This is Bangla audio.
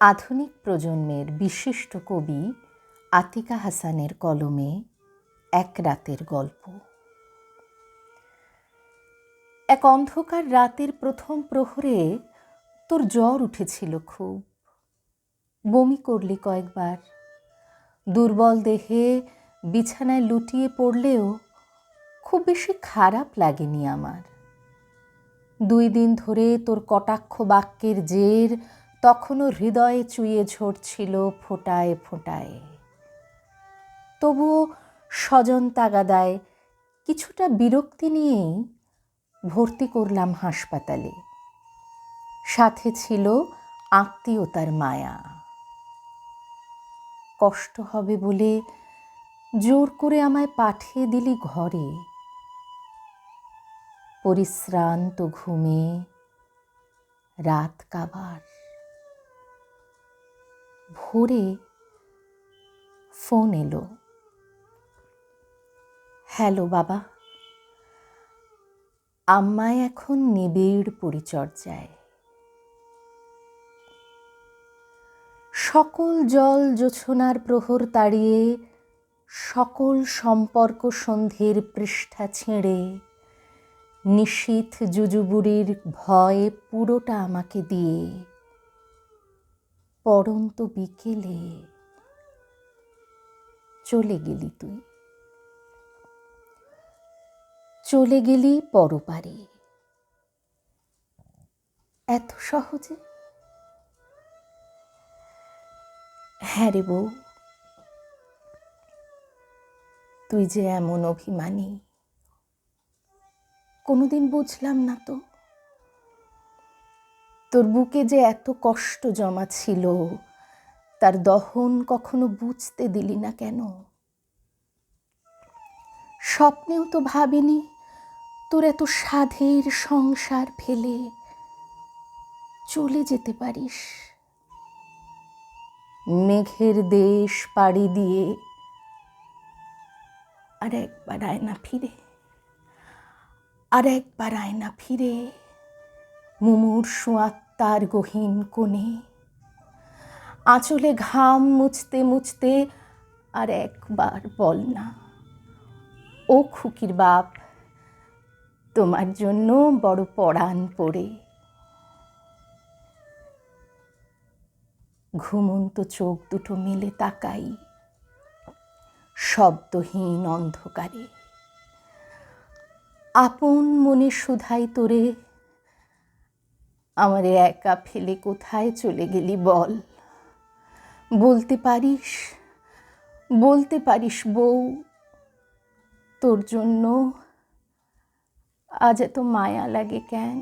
আধুনিক প্রজন্মের বিশিষ্ট কবি আতিকা হাসানের কলমে এক রাতের গল্প। এক অন্ধকার রাতের প্রথম প্রহরে তোর জ্বর উঠেছিল খুব, বমি করলি কয়েকবার। দুর্বল দেহে বিছানায় লুটিয়ে পড়লেও খুব বেশি খারাপ লাগেনি আমার। 2 দিন ধরে তোর কটাক্ষ বাক্যের জের তখনও হৃদয়ে চুইয়ে ঝরছিল ফোঁটায় ফোঁটায়। তবুও স্বজন তাগাদায় কিছুটা বিরক্তি নিয়েই ভর্তি করলাম হাসপাতালে। সাথে ছিল আত্মীয়তার মায়া। কষ্ট হবে বলে জোর করে আমায় পাঠিয়ে দিলি ঘরে। পরিশ্রান্ত ঘুমে রাত কাবার। ভোরে ফোন এলো, হ্যালো বাবা, আম্মায় এখন নিবিড় পরিচর্যায়। সকল জল জোছনার প্রহর তাড়িয়ে, সকল সম্পর্ক সন্ধির পৃষ্ঠা ছেড়ে, নিশীথ জুজুবুড়ির ভয় পুরোটা আমাকে দিয়ে পড়ন্ত বিকেলে চলে গেলি তুই। চলে গেলি পরপারে। এত সহজে? হ্যাঁ রে বউ, তুই যে এমন অভিমানী কোনোদিন বুঝলাম না তো। তোর বুকে যে এত কষ্ট জমা ছিল, তার দহন কখনো বুঝতে দিলি না কেন? স্বপ্নেও তো ভাবিনি তোর এত সাধের সংসার ফেলে চলে যেতে পারিস। মেঘের দেশ পাড়ি দিয়ে আর একবার আয় না ফিরে, আর একবার আয় না ফিরে, মুমূর্ষু আত্মার গহীন কোণে। আঁচলে ঘাম মুছতে মুছতে আর একবার বল না, ও খুকির বাপ, তোমার জন্য বড় পরাণ পড়ে। ঘুমন্ত চোখ দুটো মেলে তাকাই শব্দহীন অন্ধকারে। আপন মনে শুধাই তোরে, আমারে একা ফেলে কোথায় চলে গেলি বল। বলতে পারিস, বলতে পারিস বউ, তোর জন্য আজ এত মায়া লাগে কেন?